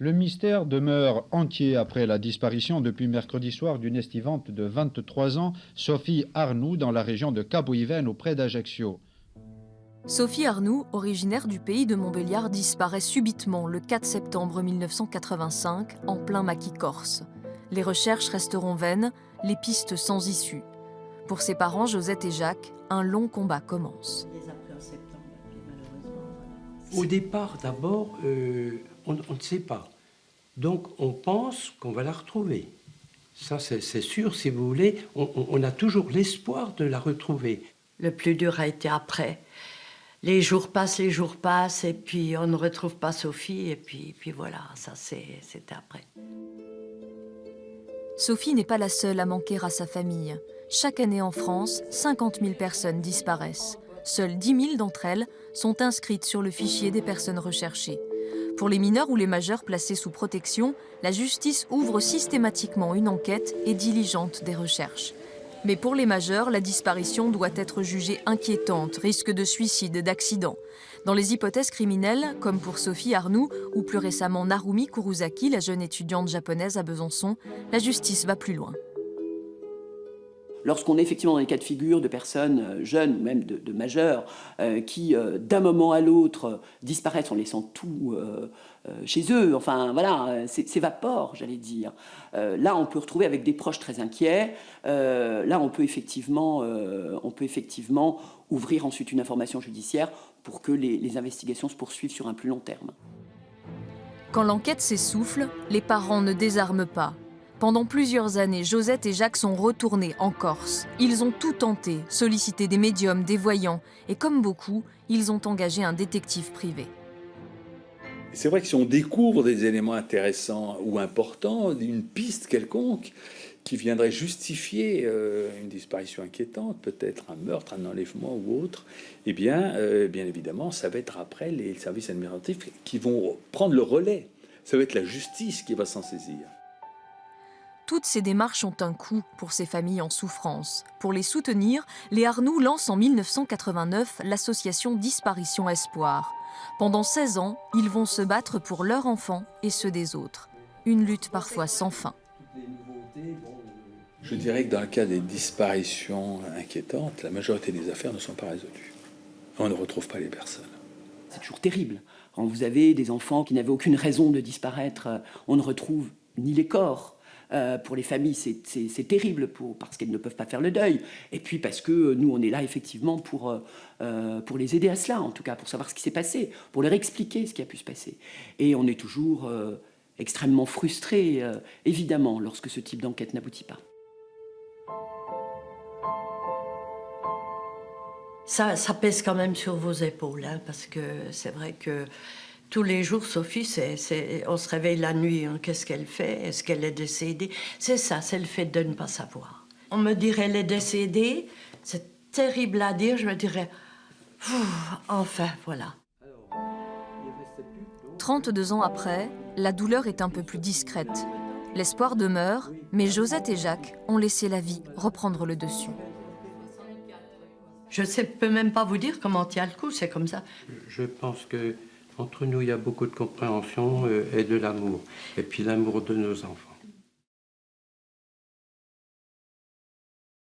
Le mystère demeure entier après la disparition depuis mercredi soir d'une estivante de 23 ans, Sophie Arnoux, dans la région de Caboyven, auprès d'Ajaccio. Sophie Arnoux, originaire du pays de Montbéliard, disparaît subitement le 4 septembre 1985, en plein maquis corse. Les recherches resteront vaines, les pistes sans issue. Pour ses parents, Josette et Jacques, un long combat commence. Au départ, d'abord, on ne sait pas. Donc, on pense qu'on va la retrouver. Ça, c'est sûr, si vous voulez, on a toujours l'espoir de la retrouver. Le plus dur a été après. Les jours passent, et puis on ne retrouve pas Sophie, et puis voilà, ça c'était après. Sophie n'est pas la seule à manquer à sa famille. Chaque année en France, 50 000 personnes disparaissent. Seules 10 000 d'entre elles sont inscrites sur le fichier des personnes recherchées. Pour les mineurs ou les majeurs placés sous protection, la justice ouvre systématiquement une enquête et diligente des recherches. Mais pour les majeurs, la disparition doit être jugée inquiétante, risque de suicide, d'accident. Dans les hypothèses criminelles, comme pour Sophie Arnoux ou plus récemment Narumi Kurosaki, la jeune étudiante japonaise à Besançon, la justice va plus loin. Lorsqu'on est effectivement dans les cas de figure de personnes jeunes, ou même de majeurs, qui d'un moment à l'autre disparaissent en laissant tout chez eux, enfin voilà, s'évaporent, j'allais dire. Là, on peut retrouver avec des proches très inquiets. Là, on peut effectivement ouvrir ensuite une information judiciaire pour que les investigations se poursuivent sur un plus long terme. Quand l'enquête s'essouffle, les parents ne désarment pas. Pendant plusieurs années, Josette et Jacques sont retournés en Corse. Ils ont tout tenté, sollicité des médiums, des voyants, et comme beaucoup, ils ont engagé un détective privé. C'est vrai que si on découvre des éléments intéressants ou importants, une piste quelconque qui viendrait justifier une disparition inquiétante, peut-être un meurtre, un enlèvement ou autre, eh bien évidemment, ça va être après les services administratifs qui vont prendre le relais. Ça va être la justice qui va s'en saisir. Toutes ces démarches ont un coût pour ces familles en souffrance. Pour les soutenir, les Arnoux lancent en 1989 l'association Disparition Espoir. Pendant 16 ans, ils vont se battre pour leurs enfants et ceux des autres. Une lutte parfois sans fin. Je dirais que dans le cas des disparitions inquiétantes, la majorité des affaires ne sont pas résolues. On ne retrouve pas les personnes. C'est toujours terrible. Quand vous avez des enfants qui n'avaient aucune raison de disparaître, on ne retrouve ni les corps. Pour les familles, c'est terrible parce qu'elles ne peuvent pas faire le deuil. Et puis parce que nous, on est là effectivement pour les aider à cela, en tout cas, pour savoir ce qui s'est passé, pour leur expliquer ce qui a pu se passer. Et on est toujours extrêmement frustrés, évidemment, lorsque ce type d'enquête n'aboutit pas. Ça pèse quand même sur vos épaules, hein, parce que c'est vrai que tous les jours, Sophie, on se réveille la nuit, hein, qu'est-ce qu'elle fait? Est-ce qu'elle est décédée? C'est ça, c'est le fait de ne pas savoir. On me dirait, elle est décédée, c'est terrible à dire, je me dirais, enfin, voilà. 32 ans après, la douleur est un peu plus discrète. L'espoir demeure, mais Josette et Jacques ont laissé la vie reprendre le dessus. Je ne peux même pas vous dire comment tient le coup, c'est comme ça. Je pense que entre nous, il y a beaucoup de compréhension et de l'amour. Et puis l'amour de nos enfants.